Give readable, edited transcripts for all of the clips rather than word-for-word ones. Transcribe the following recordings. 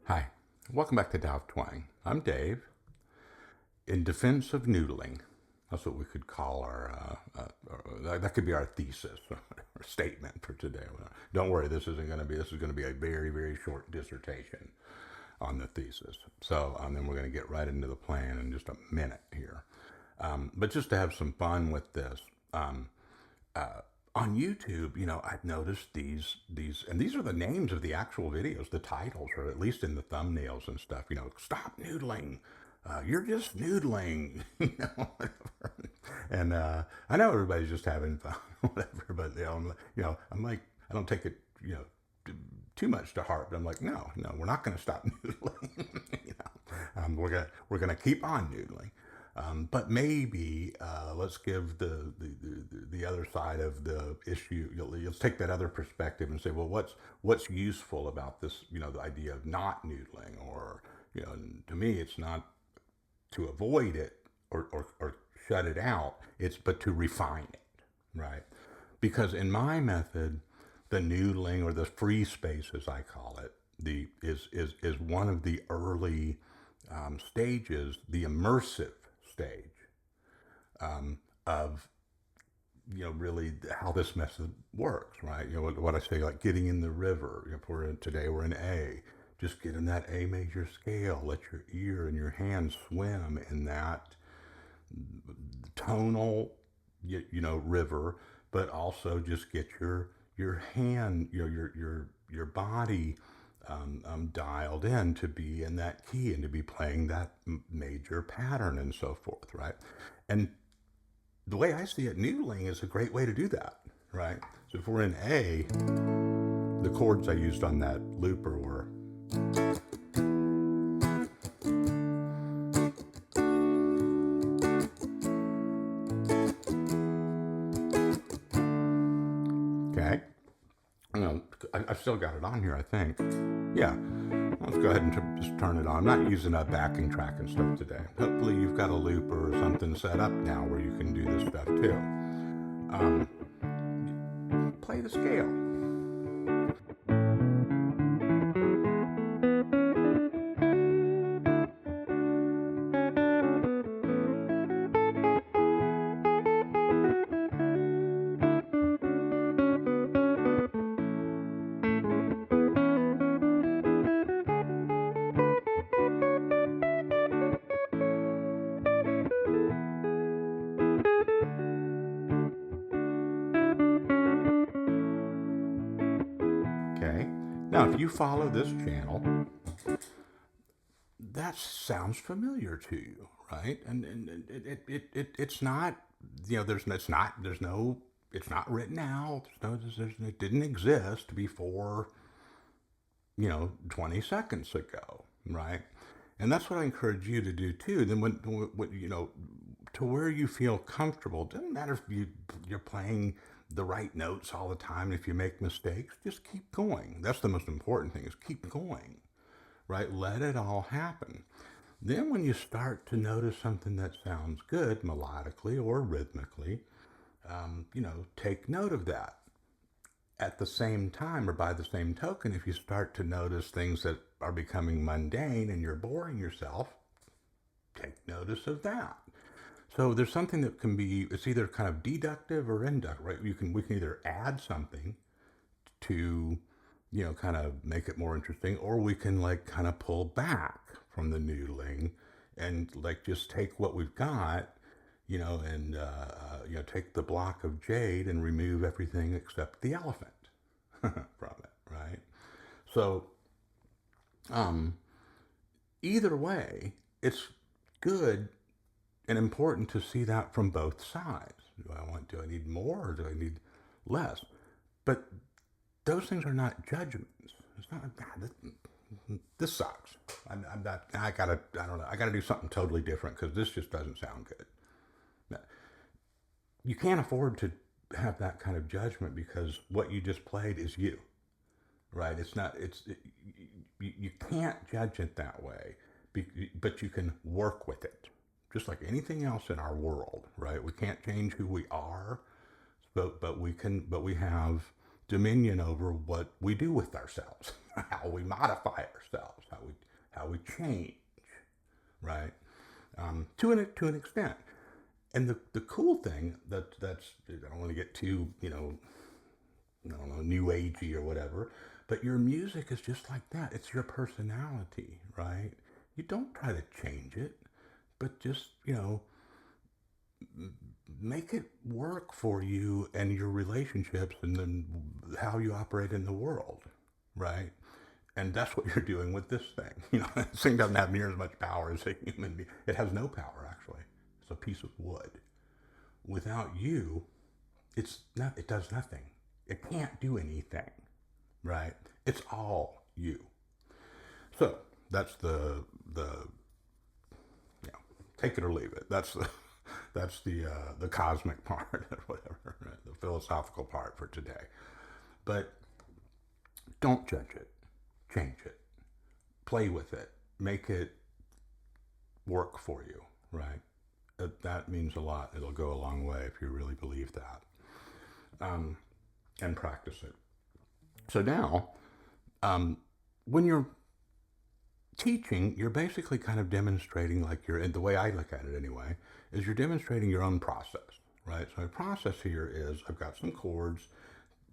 Hi, welcome back to Tao of Twang. I'm Dave. In defense of noodling, that's what we could call that could be our thesis or statement for today. Don't worry, this is going to be a very, very short dissertation on the thesis. So then we're going to get right into the plan in just a minute here. But just to have some fun with this, on YouTube, I've noticed and these are the names of the actual videos, the titles, or at least in the thumbnails and stuff. Stop noodling. You're just noodling, whatever. And I know everybody's just having fun, whatever. But I'm like, I don't take it, too much to heart. But I'm like, no, we're not going to stop noodling. We're gonna keep on noodling. But maybe let's give the other side of the issue. Let's take that other perspective and say, well, what's useful about this? The idea of not noodling, or to me, it's not to avoid it or shut it out. It's but to refine it, right? Because in my method, the noodling or the free space, as I call it, is one of the early stages, the immersive stage of really how this method works, right? What I say, like getting in the river. If today we're in A, just get in that A major scale. Let your ear and your hand swim in that tonal, river, but also just get your hand, your body dialed in to be in that key and to be playing that major pattern and so forth, right? And the way I see it, noodling is a great way to do that, right? So if we're in A, the chords I used on that looper were okay. I've still got it on here, I think. Yeah. Let's go ahead and just turn it on. I'm not using a backing track and stuff today. Hopefully you've got a looper or something set up now where you can do this stuff too. Play the scale. Okay. Now, if you follow this channel, that sounds familiar to you, right? And it's not, it's not written out. It didn't exist before, 20 seconds ago, right? And that's what I encourage you to do too. Then to where you feel comfortable. Doesn't matter if you're playing the right notes all the time. If you make mistakes, just keep going. That's the most important thing, is keep going, right? Let it all happen. Then when you start to notice something that sounds good melodically or rhythmically, take note of that. At the same time, or by the same token, if you start to notice things that are becoming mundane and you're boring yourself, take notice of that. So there's something that can be, it's either kind of deductive or inductive, right? We can either add something to, kind of make it more interesting, or we can like kind of pull back from the noodling and like just take what we've got, and take the block of jade and remove everything except the elephant from it, right? So either way, it's good and important to see that from both sides. Do I need more or do I need less? But those things are not judgments. It's not, this sucks. I'm not, I don't know, I gotta do something totally different because this just doesn't sound good. You can't afford to have that kind of judgment because what you just played is you, right? You can't judge it that way, but you can work with it. Just like anything else in our world, right? We can't change who we are, but we have dominion over what we do with ourselves, how we modify ourselves, how we change, right? To an extent. And the cool thing that's I don't want to get too, I don't know, new agey or whatever, but your music is just like that. It's your personality, right? You don't try to change it, but just, make it work for you and your relationships and then how you operate in the world, right? And that's what you're doing with this thing. This thing doesn't have near as much power as a human being. It has no power, actually. It's a piece of wood. Without you, it does nothing. It can't do anything, right? It's all you. So that's the take it or leave it. That's the cosmic part or whatever, right? The philosophical part for today. But don't judge it, change it, play with it, make it work for you, right? That means a lot. It'll go a long way if you really believe that, and practice it. So now, when you're teaching, you're basically kind of demonstrating, like the way I look at it anyway, is you're demonstrating your own process, right? So my process here is I've got some chords,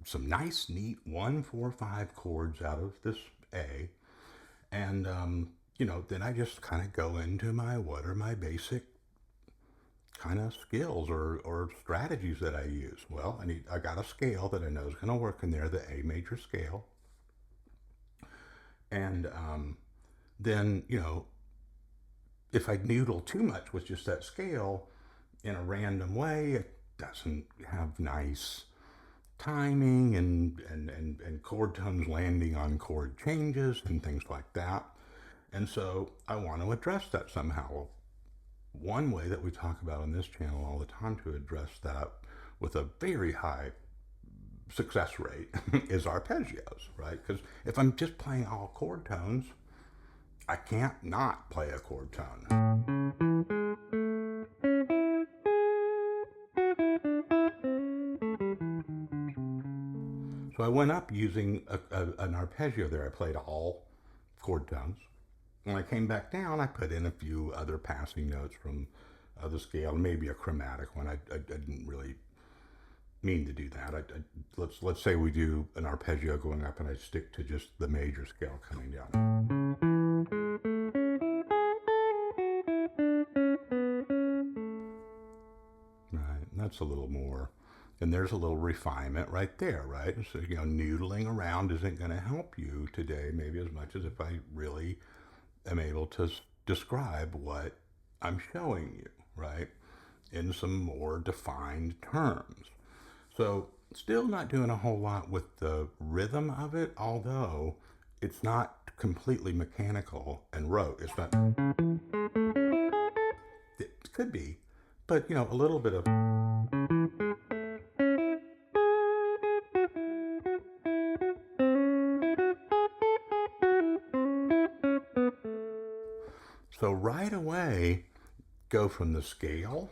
some nice, neat 1, 4, 5 chords out of this A, and then I just kind of go into what are my basic kind of skills or strategies that I use. Well, I got a scale that I know is going to work in there, the A major scale, and then, if I noodle too much with just that scale in a random way, it doesn't have nice timing and chord tones landing on chord changes and things like that. And so I want to address that somehow. One way that we talk about on this channel all the time to address that with a very high success rate is arpeggios, right? Because if I'm just playing all chord tones, I can't not play a chord tone. So I went up using an arpeggio there. I played all chord tones. When I came back down, I put in a few other passing notes from the scale, maybe a chromatic one. I didn't really mean to do that. Let's say we do an arpeggio going up and I stick to just the major scale coming down. Right, and that's a little more, and there's a little refinement right there, right? So, noodling around isn't going to help you today maybe as much as if I really am able to describe what I'm showing you, right? In some more defined terms. So still not doing a whole lot with the rhythm of it, although it's not completely mechanical and rote. It's not, it could be, but a little bit of. So right away, go from the scale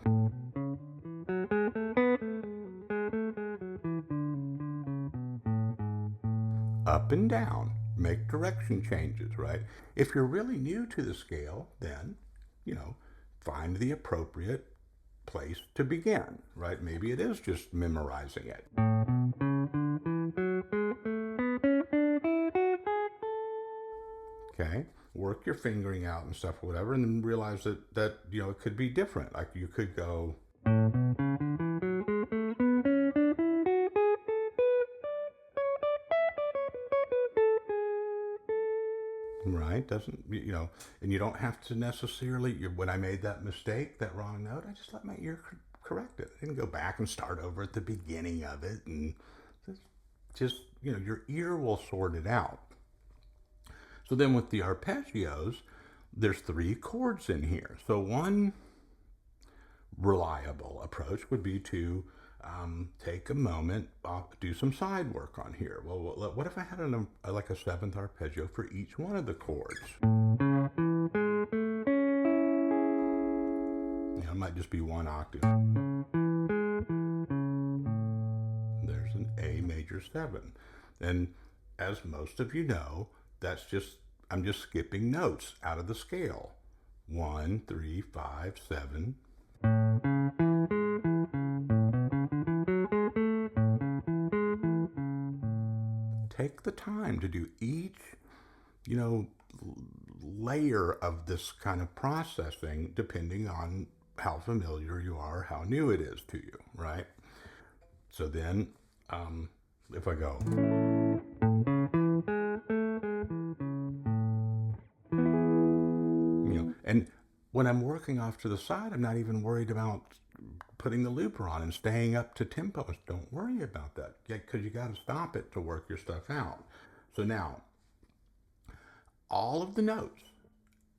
up and down, make direction changes, right? If you're really new to the scale, then, find the appropriate place to begin, right? Maybe it is just memorizing it. Okay, work your fingering out and stuff or whatever, and then realize that it could be different. Like you could go. Right, doesn't, and you don't have to necessarily, when I made that mistake, that wrong note, I just let my ear correct it. I didn't go back and start over at the beginning of it, and just, your ear will sort it out. So then with the arpeggios, there's 3 chords in here. So one reliable approach would be to take a moment, do some side work on here. Well, what if I had like a 7th arpeggio for each one of the chords? It might just be 1 octave. There's an A major 7. And as most of you know, that's just I'm just skipping notes out of the scale. 1, 3, 5, 7. Take the time to do each, you know, layer of this kind of processing depending on how familiar you are, how new it is to you, right? So then, if I go, and when I'm working off to the side, I'm not even worried about putting the looper on and staying up to tempos. Don't worry about that, because you got to stop it to work your stuff out. So now, all of the notes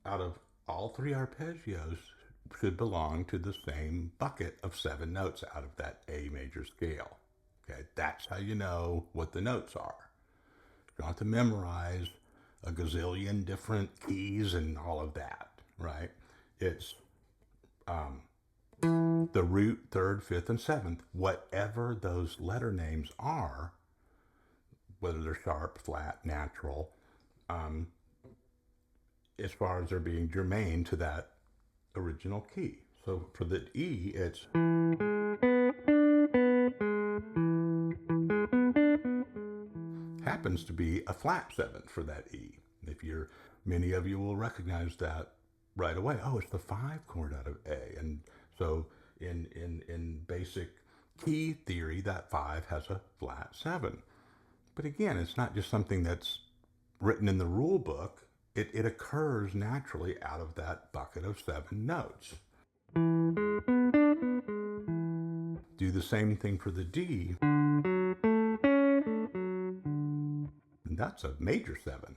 out of all 3 arpeggios should belong to the same bucket of 7 notes out of that A major scale. Okay, that's how you know what the notes are. You don't have to memorize a gazillion different keys and all of that, right? It's the root, 3rd, 5th, and 7th, whatever those letter names are, whether they're sharp, flat, natural, as far as they're being germane to that original key. So for the E, it's happens to be a flat 7th for that E. Many of you will recognize that right away. Oh, it's the 5 chord out of A. And so in basic key theory, that 5 has a flat 7. But again, it's not just something that's written in the rule book. It occurs naturally out of that bucket of 7 notes. Do the same thing for the D. And that's a major 7.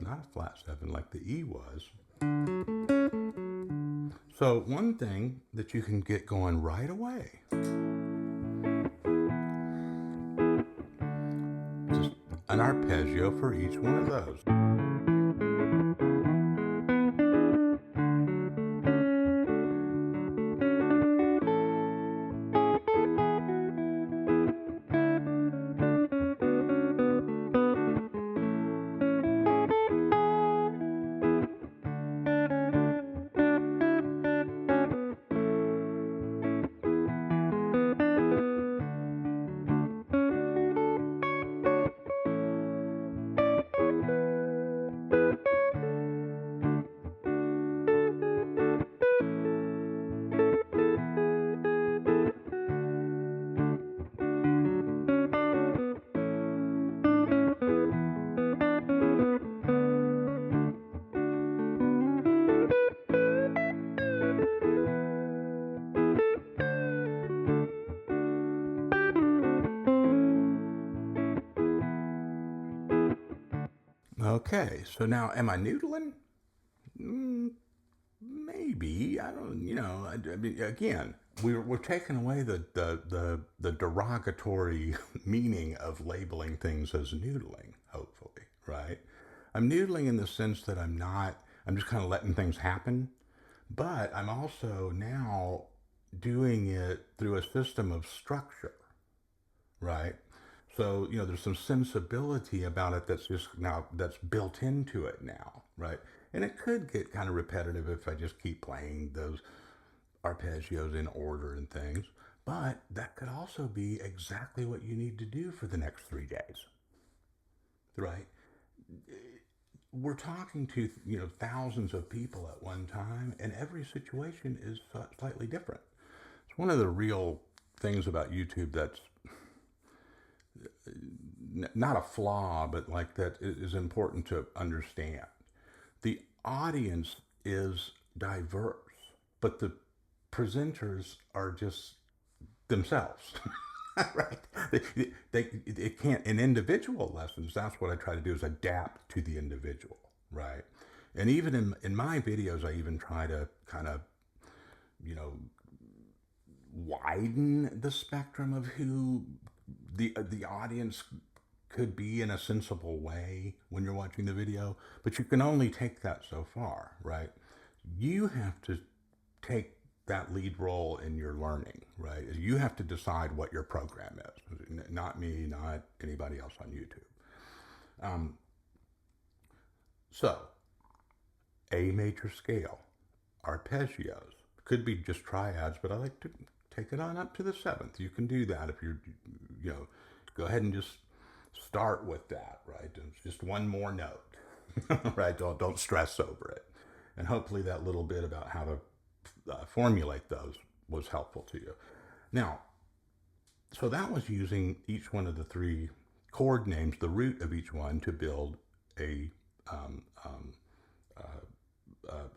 Not a flat 7 like the E was. So one thing that you can get going right away, just an arpeggio for each one of those. Okay, so now am I noodling? Maybe. I don't, I mean, again, we're taking away the derogatory meaning of labeling things as noodling, hopefully, right? I'm noodling in the sense that I'm just kind of letting things happen, but I'm also now doing it through a system of structure, right? So, there's some sensibility about it that's built into it now, right? And it could get kind of repetitive if I just keep playing those arpeggios in order and things, but that could also be exactly what you need to do for the next 3 days, right? We're talking to, thousands of people at one time, and every situation is slightly different. It's one of the real things about YouTube that's not a flaw, but like that is important to understand. The audience is diverse, but the presenters are just themselves, right? They can't, in individual lessons, that's what I try to do is adapt to the individual, right? And even in my videos, I even try to kind of, widen the spectrum of who the audience could be in a sensible way when you're watching the video, but you can only take that so far, right? You have to take that lead role in your learning, right? You have to decide what your program is, not me, not anybody else on YouTube. So, A major scale, arpeggios. Could be just triads, but I like to take it on up to the seventh. You can do that if you're, you know, go ahead and just start with that, right? It's just one more note, right? Don't stress over it. And hopefully that little bit about how to formulate those was helpful to you. Now, so that was using each one of the three chord names, the root of each one, to build a um, um,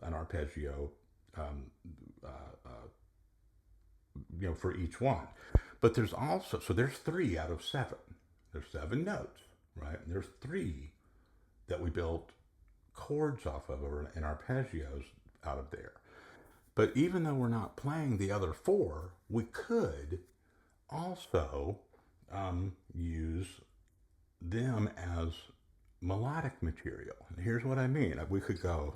an arpeggio, um, uh, uh, for each one. But there's also, so there's three out of seven. There's seven notes, right? And there's three that we built chords off of and arpeggios out of there. But even though we're not playing the other four, we could also use them as melodic material. And here's what I mean. We could go.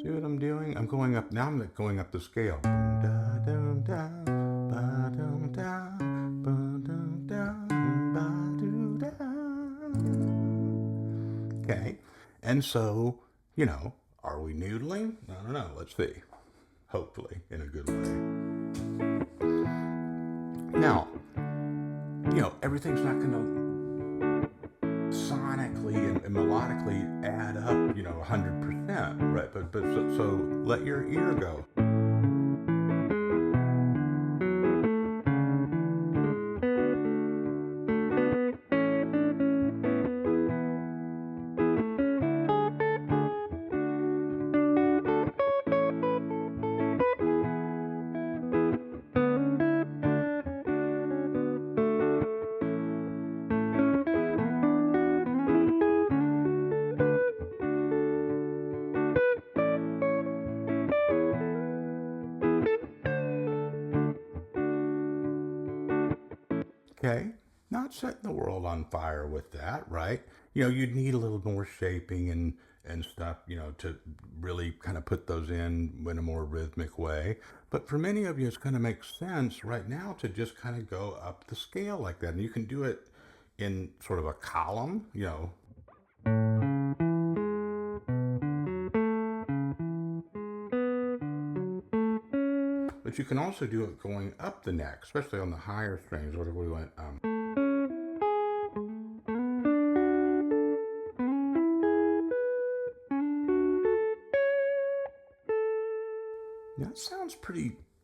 See what I'm doing? I'm going up. Now I'm going up the scale. Okay. And so, are we noodling? I don't know. Let's see. Hopefully, in a good way. Now, everything's not going to sonically and melodically add up, 100%, right? But so let your ear go. Okay, not setting the world on fire with that, right? You'd need a little more shaping and stuff, to really kind of put those in a more rhythmic way. But for many of you, it's going to make sense right now to just kind of go up the scale like that. And you can do it in sort of a column. But you can also do it going up the neck, especially on the higher strings. What if we went, that sounds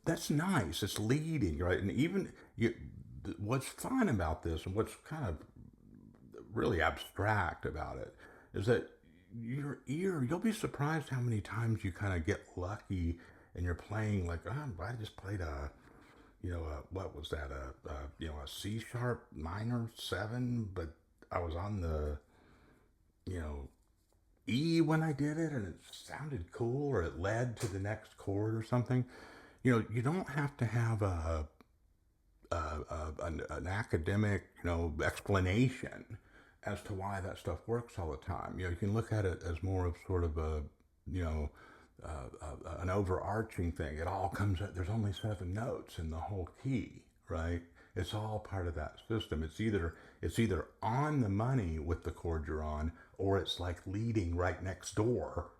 that's nice. It's leading, right? And even what's fun about this and what's kind of really abstract about it is that your ear, you'll be surprised how many times you kind of get lucky and you're playing like, oh, I just played what was that? A C sharp minor 7, but I was on the, you know, E when I did it and it sounded cool or it led to the next chord or something. You don't have to have an academic, explanation as to why that stuff works all the time. You can look at it as more of sort of you know, an overarching thing. It all comes out, there's only 7 notes in the whole key, right? It's all part of that system. It's either on the money with the chord you're on, or it's like leading right next door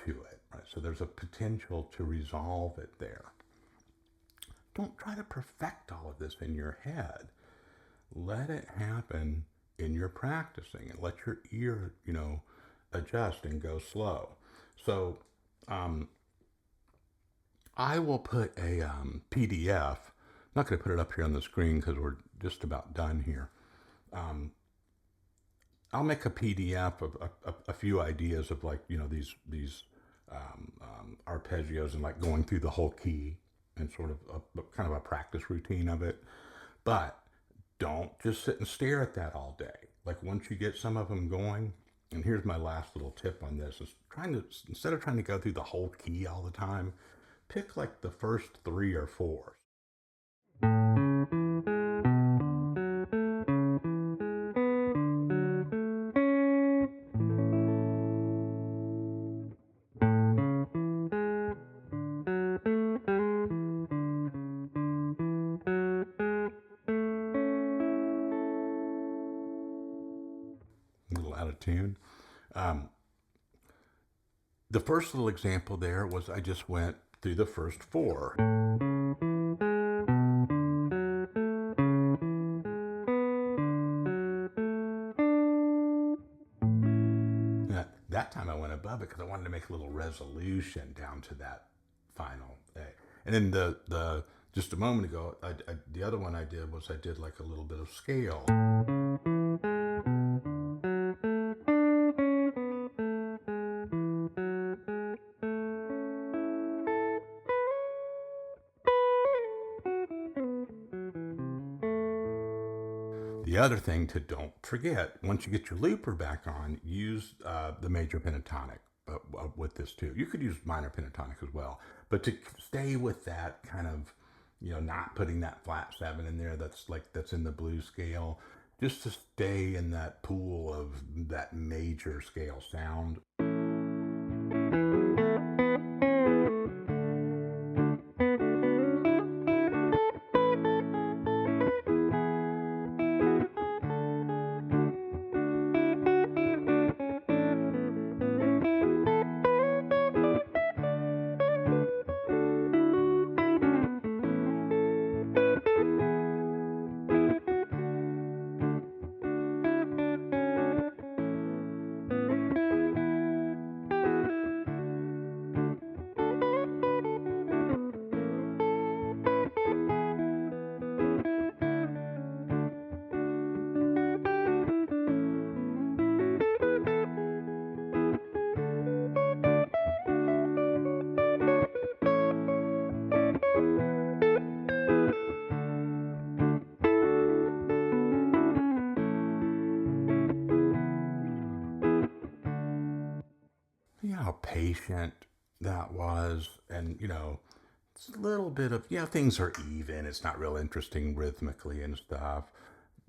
to it, right? So there's a potential to resolve it there. Don't try to perfect all of this in your head. Let it happen in your practicing and let your ear, adjust and go slow. So I will put a PDF. I'm not going to put it up here on the screen because we're just about done here. I'll make a PDF of a few ideas of these arpeggios and like going through the whole key and sort of kind of a practice routine of it. But don't just sit and stare at that all day. Like once you get some of them going, and here's my last little tip on this, is instead of trying to go through the whole key all the time, pick like the first 3 or 4. tune. Um, the first little example there was I just went through the first four. That time I went above it because I wanted to make a little resolution down to that final A. And then the just a moment ago, the other one I did was I did like a little bit of scale. The other thing to don't forget, once you get your looper back on, use the major pentatonic with this too. You could use minor pentatonic as well, but to stay with that kind of, not putting that flat seven in there that's in the blues scale, just to stay in that pool of that major scale sound. You know how patient that was, and it's a little bit of, things are even. It's not real interesting rhythmically and stuff.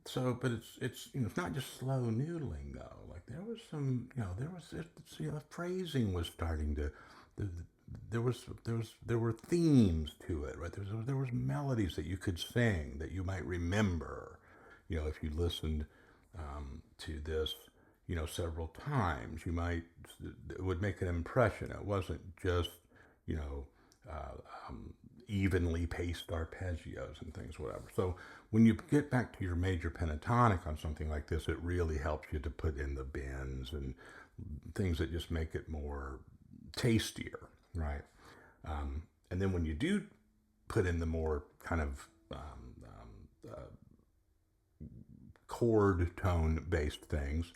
So, but it's not just slow noodling though. Like there was some, the phrasing was starting to, the, there were themes to it, right? There was melodies that you could sing that you might remember, if you listened to this, several times. It would make an impression. It wasn't just, you know, uh, um, evenly paced arpeggios and things, whatever. So when you get back to your major pentatonic on something like this, it really helps you to put in the bends and things that just make it more tastier, right? And then when you do put in the more kind of chord tone based things,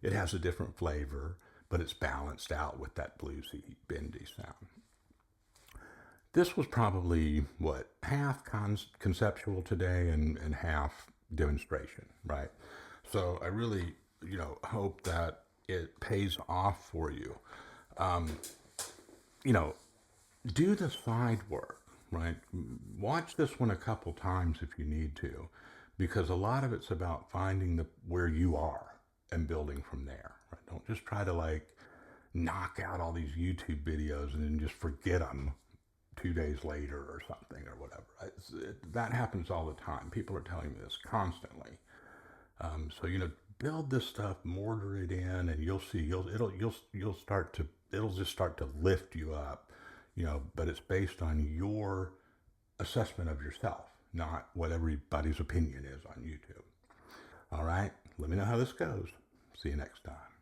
it has a different flavor, but it's balanced out with that bluesy, bendy sound. This was probably what, half conceptual today and half demonstration, right? So I really, hope that it pays off for you. Um, you know, do the side work, right? Watch this one a couple times if you need to, because a lot of it's about finding where you are and building from there. Right? Don't just try to like knock out all these YouTube videos and then just forget them 2 days later or something or whatever. That happens all the time. People are telling me this constantly. So build this stuff, mortar it in, and you'll see. It'll just start to lift you up. But it's based on your assessment of yourself, not what everybody's opinion is on YouTube. All right. Let me know how this goes. See you next time.